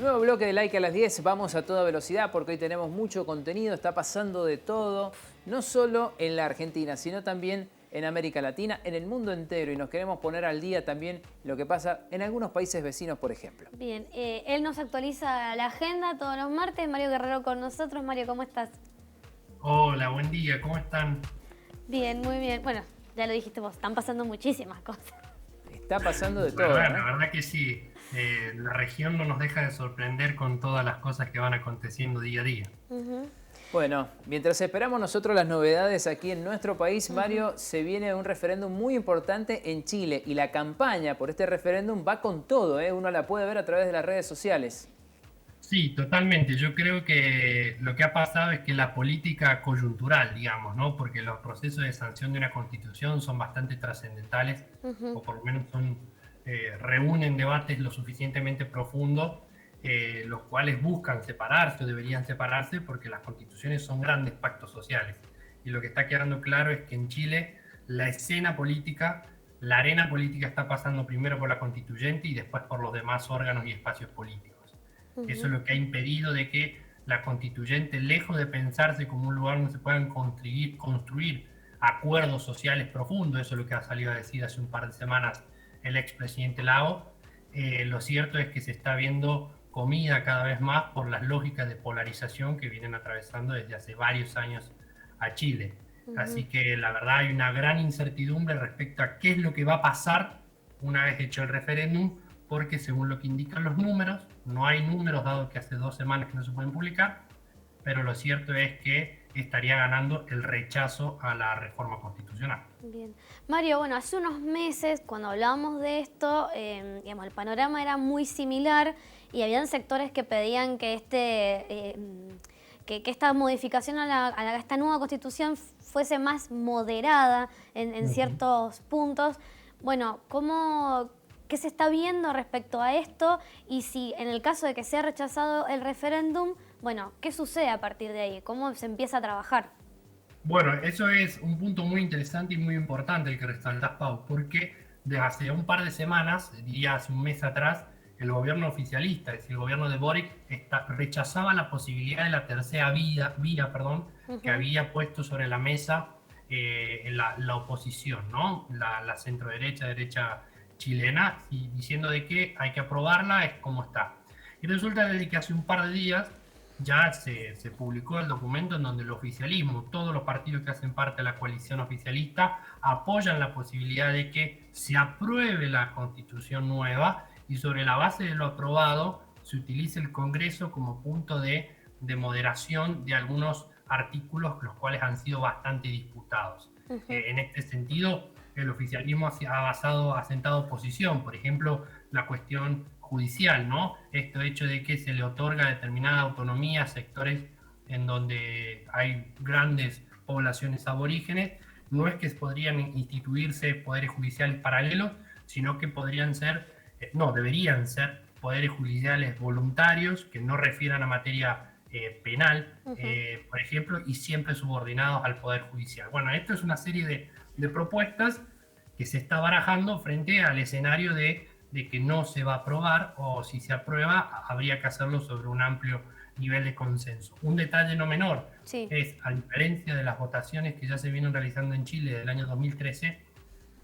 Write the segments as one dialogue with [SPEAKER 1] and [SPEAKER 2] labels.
[SPEAKER 1] Nuevo bloque de Like a las 10, vamos a toda velocidad porque hoy tenemos mucho contenido, está pasando de todo, no solo en la Argentina, sino también en América Latina, en el mundo entero, y nos queremos poner al día también lo que pasa en algunos países vecinos, por ejemplo.
[SPEAKER 2] Bien, él nos actualiza la agenda todos los martes, Mario Guerrero con nosotros. Mario, ¿cómo estás?
[SPEAKER 3] Hola, buen día, ¿cómo están?
[SPEAKER 2] Bien, muy bien. Bueno, ya lo dijiste vos, están pasando muchísimas cosas.
[SPEAKER 1] Está pasando de
[SPEAKER 3] Bueno,
[SPEAKER 1] todo,
[SPEAKER 3] la verdad que sí, la región no nos deja de sorprender con todas las cosas que van aconteciendo día a día.
[SPEAKER 1] Bueno, mientras esperamos nosotros las novedades aquí en nuestro país, Mario, se viene un referéndum muy importante en Chile y la campaña por este referéndum va con todo, ¿eh? Uno la puede ver a través de las redes sociales.
[SPEAKER 3] Sí, totalmente. Yo creo que lo que ha pasado es que la política coyuntural, digamos, ¿no? Porque los procesos de sanción de una constitución son bastante trascendentales, o por lo menos reúnen debates lo suficientemente profundos, los cuales buscan separarse o deberían separarse porque las constituciones son grandes pactos sociales. Y lo que está quedando claro es que en Chile la escena política, la arena política está pasando primero por la constituyente y después por los demás órganos y espacios políticos. Eso es lo que ha impedido de que la constituyente, lejos de pensarse como un lugar donde se puedan construir acuerdos sociales profundos, eso es lo que ha salido a decir hace un par de semanas el expresidente Lago, lo cierto es que se está viendo comida cada vez más por las lógicas de polarización que vienen atravesando desde hace varios años a Chile. Así que la verdad hay una gran incertidumbre respecto a qué es lo que va a pasar una vez hecho el referéndum, porque según lo que indican los números, no hay números dado que hace 2 semanas que no se pueden publicar, pero lo cierto es que estaría ganando el rechazo a la reforma constitucional.
[SPEAKER 2] Bien. Mario, bueno, hace unos meses cuando hablábamos de esto, digamos, el panorama era muy similar y habían sectores que pedían que que esta modificación a esta nueva constitución fuese más moderada en ciertos puntos. Bueno, ¿qué se está viendo respecto a esto? Y si en el caso de que sea rechazado el referéndum, bueno, ¿qué sucede a partir de ahí? ¿Cómo se empieza a trabajar?
[SPEAKER 3] Bueno, eso es un punto muy interesante y muy importante el que resaltas, Pau, porque desde hace un par de semanas, diría hace un mes atrás, el gobierno oficialista, es decir, el gobierno de Boric, rechazaba la posibilidad de la tercera vía, que había puesto sobre la mesa la oposición, ¿no? La centro-derecha, derecha chilena, y diciendo de que hay que aprobarla, es como está. Y resulta de que hace un par de días ya se publicó el documento en donde el oficialismo, todos los partidos que hacen parte de la coalición oficialista, apoyan la posibilidad de que se apruebe la constitución nueva y sobre la base de lo aprobado se utilice el Congreso como punto de moderación de algunos artículos los cuales han sido bastante disputados. En este sentido, el oficialismo ha sentado posición, por ejemplo, la cuestión judicial, ¿no? Esto hecho de que se le otorga determinada autonomía a sectores en donde hay grandes poblaciones aborígenes, no es que podrían instituirse poderes judiciales paralelos, sino que deberían ser poderes judiciales voluntarios que no refieran a materia penal, por ejemplo, y siempre subordinados al Poder Judicial. Bueno, esto es una serie de propuestas que se está barajando frente al escenario de que no se va a aprobar, o si se aprueba habría que hacerlo sobre un amplio nivel de consenso. Un detalle no menor es, a diferencia de las votaciones que ya se vienen realizando en Chile desde el año 2013,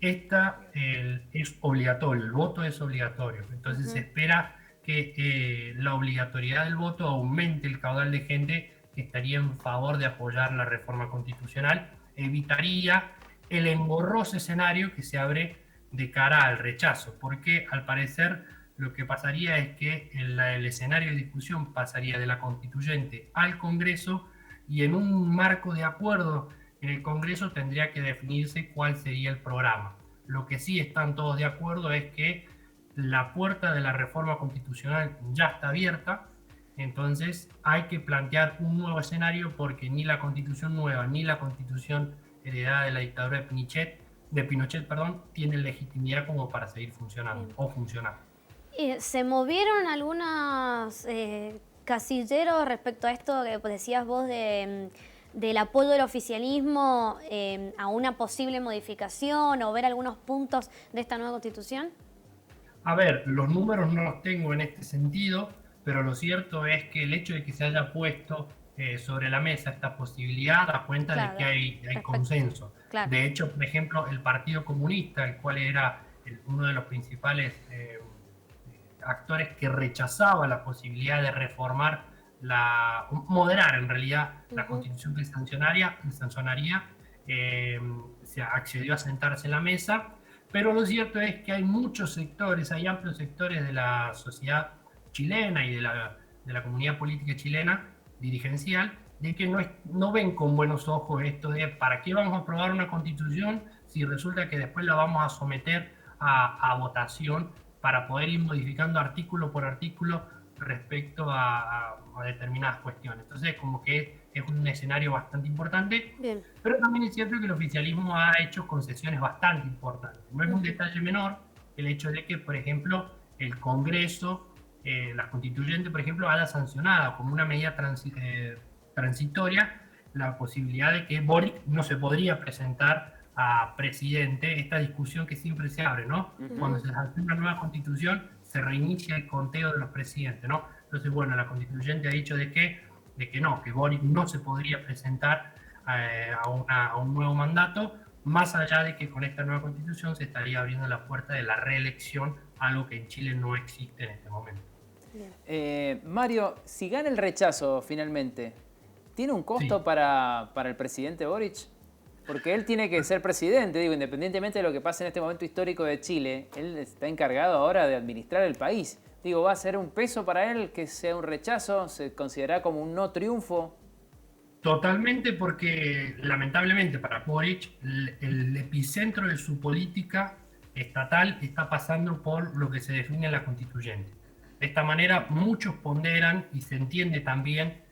[SPEAKER 3] esta es obligatorio, el voto es obligatorio. Entonces se espera que la obligatoriedad del voto aumente el caudal de gente que estaría en favor de apoyar la reforma constitucional, evitaría el engorroso escenario que se abre de cara al rechazo, porque al parecer lo que pasaría es que el escenario de discusión pasaría de la constituyente al Congreso, y en un marco de acuerdo en el Congreso tendría que definirse cuál sería el programa. Lo que sí están todos de acuerdo es que la puerta de la reforma constitucional ya está abierta, entonces hay que plantear un nuevo escenario porque ni la constitución nueva ni la constitución heredada de la dictadura de Pinochet, tienen legitimidad como para seguir funcionando o funcionar.
[SPEAKER 2] ¿Se movieron algunos casilleros respecto a esto que decías vos del apoyo del oficialismo a una posible modificación o ver algunos puntos de esta nueva constitución?
[SPEAKER 3] A ver, los números no los tengo en este sentido, pero lo cierto es que el hecho de que se haya puesto sobre la mesa esta posibilidad da cuenta de que hay consenso.
[SPEAKER 2] Claro.
[SPEAKER 3] De hecho, por ejemplo, el Partido Comunista, el cual era uno de los principales actores que rechazaba la posibilidad de reformar, moderar en realidad la constitución que sancionaría, se accedió a sentarse en la mesa, pero lo cierto es que hay muchos sectores, hay amplios sectores de la sociedad chilena y de la comunidad política chilena, dirigencial, de que no ven con buenos ojos esto de para qué vamos a aprobar una constitución si resulta que después la vamos a someter a votación para poder ir modificando artículo por artículo respecto a determinadas cuestiones. Entonces, como que es un escenario bastante importante.
[SPEAKER 2] Bien.
[SPEAKER 3] Pero también es cierto que el oficialismo ha hecho concesiones bastante importantes. No es un detalle menor el hecho de que, por ejemplo, el Congreso, la constituyente, por ejemplo, haya sancionado como una medida transitoria la posibilidad de que Boric no se podría presentar a presidente, esta discusión que siempre se abre, ¿no? Cuando se hace una nueva constitución, se reinicia el conteo de los presidentes, ¿no? Entonces, bueno, la constituyente ha dicho de que no, que Boric no se podría presentar a un nuevo mandato, más allá de que con esta nueva constitución se estaría abriendo la puerta de la reelección, algo que en Chile no existe en este momento.
[SPEAKER 1] Mario, si gana el rechazo finalmente, ¿tiene un costo para el presidente Boric? Porque él tiene que ser presidente, digo, independientemente de lo que pase en este momento histórico de Chile, él está encargado ahora de administrar el país. Digo, ¿va a ser un peso para él que sea un rechazo? ¿Se considerará como un no triunfo?
[SPEAKER 3] Totalmente, porque lamentablemente para Boric el epicentro de su política estatal está pasando por lo que se define en la constituyente. De esta manera muchos ponderan y se entiende también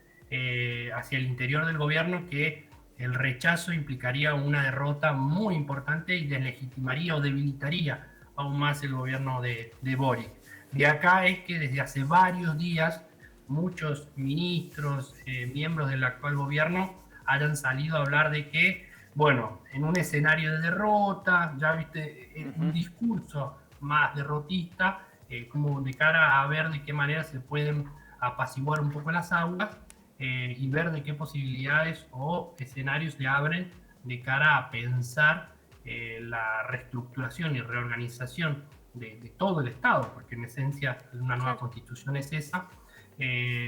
[SPEAKER 3] hacia el interior del gobierno que el rechazo implicaría una derrota muy importante y deslegitimaría o debilitaría aún más el gobierno de Boric. De acá es que desde hace varios días muchos ministros, miembros del actual gobierno hayan salido a hablar de que, bueno, en un escenario de derrota, ya viste, un discurso más derrotista, como de cara a ver de qué manera se pueden apaciguar un poco las aguas y ver de qué posibilidades o escenarios se abren de cara a pensar la reestructuración y reorganización de todo el Estado, porque en esencia una nueva constitución es esa,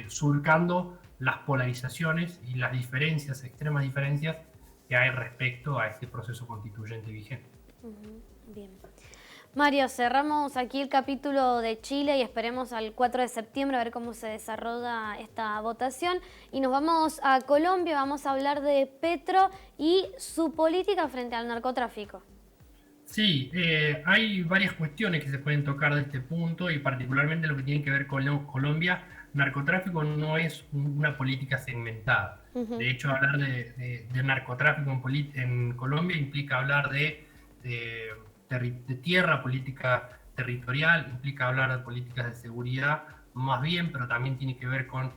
[SPEAKER 3] surcando las polarizaciones y las diferencias, extremas diferencias que hay respecto a este proceso constituyente vigente.
[SPEAKER 2] Bien. Mario, cerramos aquí el capítulo de Chile y esperemos al 4 de septiembre a ver cómo se desarrolla esta votación. Y nos vamos a Colombia, vamos a hablar de Petro y su política frente al narcotráfico.
[SPEAKER 3] Sí, hay varias cuestiones que se pueden tocar de este punto y particularmente lo que tiene que ver con Colombia. Narcotráfico no es una política segmentada. De hecho, hablar de narcotráfico en Colombia implica hablar de tierra, política territorial, implica hablar de políticas de seguridad más bien, pero también tiene que ver con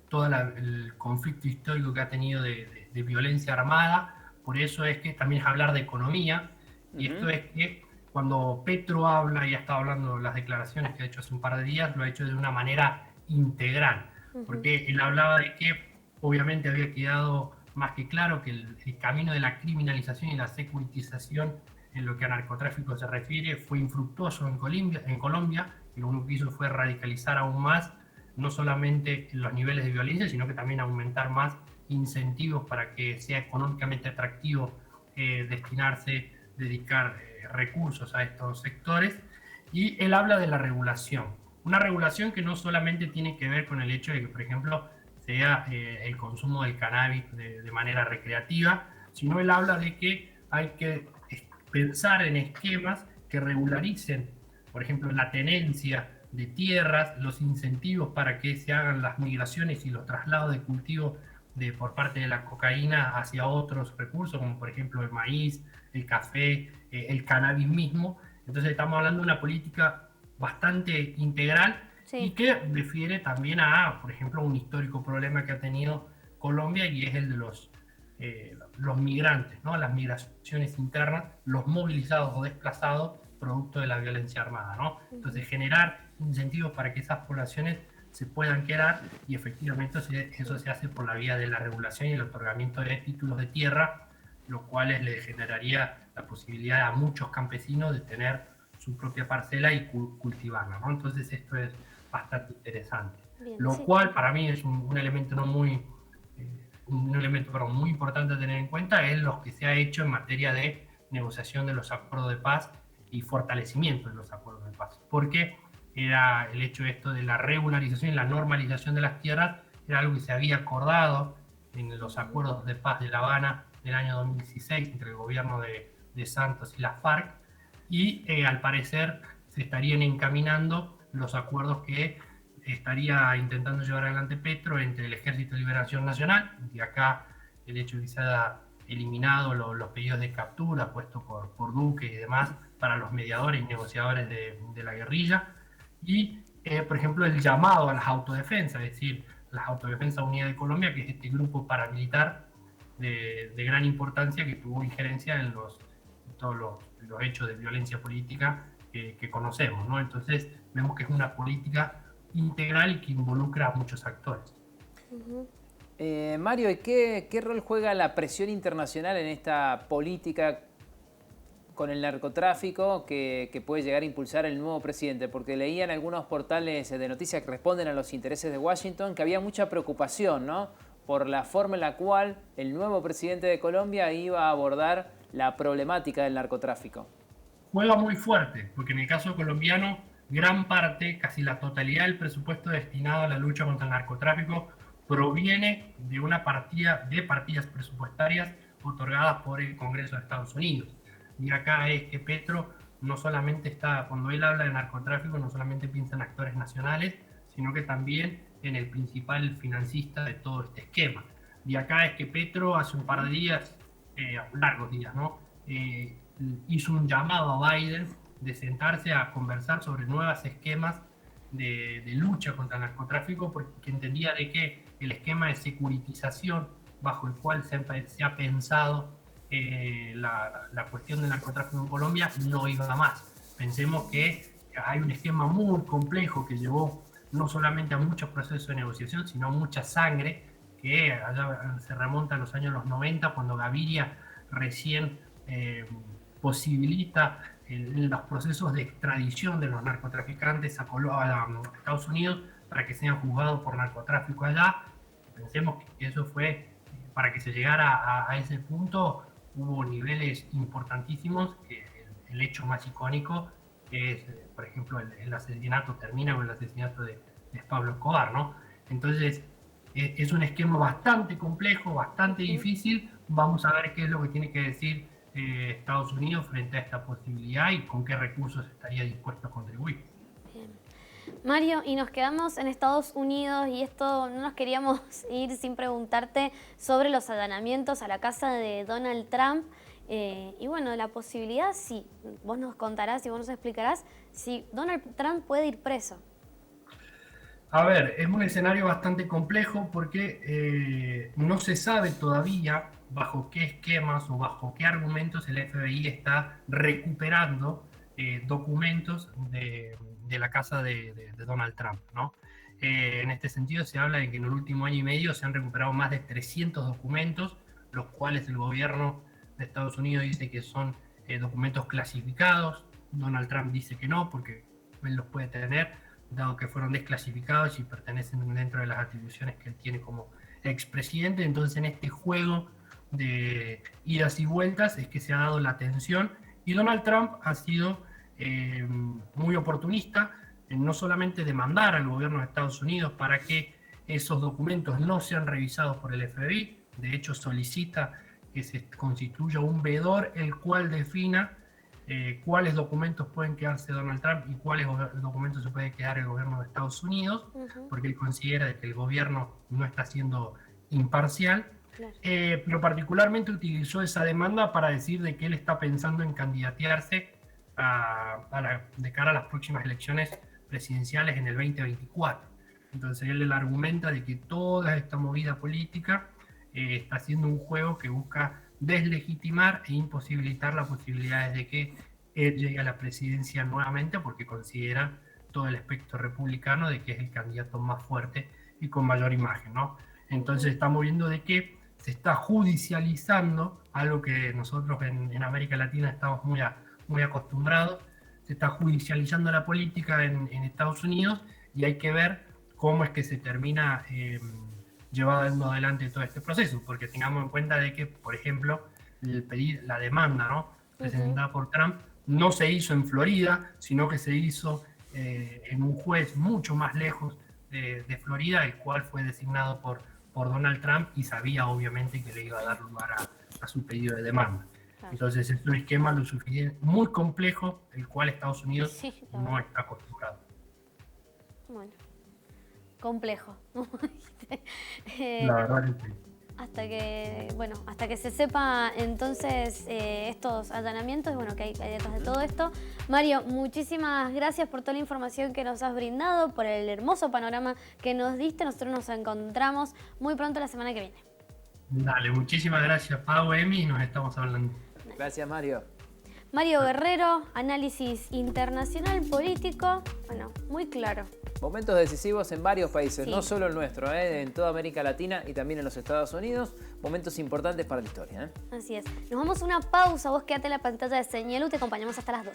[SPEAKER 3] todo el conflicto histórico que ha tenido de violencia armada. Por eso es que también es hablar de economía, y esto es que cuando Petro habla, y ha estado hablando las declaraciones que ha hecho hace un par de días, lo ha hecho de una manera integral, porque él hablaba de que obviamente había quedado más que claro que el camino de la criminalización y la securitización en lo que a narcotráfico se refiere fue infructuoso en Colombia, y lo único que hizo fue radicalizar aún más, no solamente los niveles de violencia, sino que también aumentar más incentivos para que sea económicamente atractivo dedicar recursos a estos sectores. Y él habla de la regulación, una regulación que no solamente tiene que ver con el hecho de que, por ejemplo, sea el consumo del cannabis de manera recreativa, sino él habla de que hay que pensar en esquemas que regularicen, por ejemplo, la tenencia de tierras, los incentivos para que se hagan las migraciones y los traslados de cultivo por parte de la cocaína hacia otros recursos, como por ejemplo el maíz, el café, el cannabis mismo. Entonces estamos hablando de una política bastante integral y que refiere también a, por ejemplo, un histórico problema que ha tenido Colombia, y es el de los migrantes, ¿no? Las migraciones internas, los movilizados o desplazados producto de la violencia armada, ¿no? Entonces generar incentivos para que esas poblaciones se puedan quedar, y efectivamente eso se hace por la vía de la regulación y el otorgamiento de títulos de tierra, lo cual le generaría la posibilidad a muchos campesinos de tener su propia parcela y cultivarla, ¿no? Entonces esto es bastante interesante.
[SPEAKER 2] Bien,
[SPEAKER 3] Lo
[SPEAKER 2] sí.
[SPEAKER 3] cual para mí es un elemento no muy, un elemento perdón, muy importante a tener en cuenta, es lo que se ha hecho en materia de negociación de los acuerdos de paz y fortalecimiento de los acuerdos de paz, porque era el hecho esto de la regularización y la normalización de las tierras, era algo que se había acordado en los acuerdos de paz de La Habana del año 2016 entre el gobierno de Santos y las FARC, y al parecer se estarían encaminando los acuerdos que estaría intentando llevar adelante Petro entre el Ejército de Liberación Nacional, y acá el hecho de que se haya eliminado los pedidos de captura puestos por Duque y demás para los mediadores y negociadores de la guerrilla, y por ejemplo el llamado a las autodefensas, es decir, las Autodefensas Unidas de Colombia, que es este grupo paramilitar de gran importancia que tuvo injerencia en todos los hechos de violencia política que conocemos, ¿no? Entonces vemos que es una política integral y que involucra a muchos actores.
[SPEAKER 1] Mario, ¿y qué rol juega la presión internacional en esta política con el narcotráfico que puede llegar a impulsar el nuevo presidente? Porque leía en algunos portales de noticias que responden a los intereses de Washington que había mucha preocupación, ¿no?, por la forma en la cual el nuevo presidente de Colombia iba a abordar la problemática del narcotráfico.
[SPEAKER 3] Juega muy fuerte, porque en el caso colombiano, gran parte, casi la totalidad del presupuesto destinado a la lucha contra el narcotráfico proviene de una partida de partidas presupuestarias otorgadas por el Congreso de Estados Unidos. Y acá es que Petro no solamente está, cuando él habla de narcotráfico, no solamente piensa en actores nacionales, sino que también en el principal financista de todo este esquema. Y acá es que Petro hace un par de días, largos días, ¿no?, hizo un llamado a Biden de sentarse a conversar sobre nuevos esquemas de lucha contra el narcotráfico, porque entendía de que el esquema de securitización bajo el cual se ha pensado la cuestión del narcotráfico en Colombia no iba más. Pensemos que hay un esquema muy complejo que llevó no solamente a muchos procesos de negociación, sino a mucha sangre, que allá se remonta a los años 90, cuando Gaviria recién posibilita los procesos de extradición de los narcotraficantes a Estados Unidos para que sean juzgados por narcotráfico allá. Pensemos que eso fue, para que se llegara a ese punto, hubo niveles importantísimos. El hecho más icónico es, por ejemplo, el asesinato, termina con el asesinato de Pablo Escobar, ¿no? Entonces, es un esquema bastante complejo, bastante difícil. Vamos a ver qué es lo que tiene que decir Estados Unidos frente a esta posibilidad y con qué recursos estaría dispuesto a contribuir.
[SPEAKER 2] Bien. Mario, y nos quedamos en Estados Unidos, y esto no nos queríamos ir sin preguntarte sobre los allanamientos a la casa de Donald Trump. Y bueno, la posibilidad, sí, vos nos contarás y vos nos explicarás si Donald Trump puede ir preso.
[SPEAKER 3] A ver, es un escenario bastante complejo porque no se sabe todavía bajo qué esquemas o bajo qué argumentos el FBI está recuperando documentos de la casa de Donald Trump, ¿no? En este sentido se habla de que en el último año y medio se han recuperado más de 300 documentos, los cuales el gobierno de Estados Unidos dice que son documentos clasificados. Donald Trump dice que no, porque él los puede tener, dado que fueron desclasificados y pertenecen dentro de las atribuciones que él tiene como expresidente. Entonces, en este juego de idas y vueltas es que se ha dado la tensión, y Donald Trump ha sido muy oportunista en no solamente demandar al gobierno de Estados Unidos para que esos documentos no sean revisados por el FBI, de hecho solicita que se constituya un veedor el cual defina cuáles documentos pueden quedarse Donald Trump y cuáles documentos se puede quedar el gobierno de Estados Unidos, porque él considera que el gobierno no está siendo imparcial. Claro. Pero particularmente utilizó esa demanda para decir de que él está pensando en candidatearse de cara a las próximas elecciones presidenciales en el 2024. Entonces él argumenta de que toda esta movida política está haciendo un juego que busca deslegitimar e imposibilitar las posibilidades de que él llegue a la presidencia nuevamente, porque considera todo el espectro republicano de que es el candidato más fuerte y con mayor imagen, ¿no? Entonces estamos viendo de que se está judicializando algo que nosotros en América Latina estamos muy acostumbrados. Se está judicializando la política en Estados Unidos y hay que ver cómo es que se termina llevando adelante todo este proceso, porque tengamos en cuenta de que, por ejemplo, la demanda, ¿no?, presentada por Trump no se hizo en Florida, sino que se hizo en un juez mucho más lejos de Florida, el cual fue designado por Donald Trump y sabía obviamente que le iba a dar lugar a su pedido de demanda. Claro. Entonces es un esquema lo suficiente, muy complejo, el cual Estados Unidos no está acostumbrado.
[SPEAKER 2] Bueno, complejo.
[SPEAKER 3] La verdad es que
[SPEAKER 2] hasta que se sepa entonces estos allanamientos y bueno, que hay detrás de todo esto. Mario, muchísimas gracias por toda la información que nos has brindado, por el hermoso panorama que nos diste. Nosotros nos encontramos muy pronto la semana que viene.
[SPEAKER 3] Dale, muchísimas gracias, Pau, Emi, y nos estamos hablando.
[SPEAKER 1] Gracias, Mario.
[SPEAKER 2] Mario Guerrero, análisis internacional, político, bueno, muy claro.
[SPEAKER 1] Momentos decisivos en varios países, no solo el nuestro, en toda América Latina y también en los Estados Unidos. Momentos importantes para la historia.
[SPEAKER 2] Así es. Nos vamos a una pausa. Vos quédate en la pantalla de Señalú, te acompañamos hasta las 12.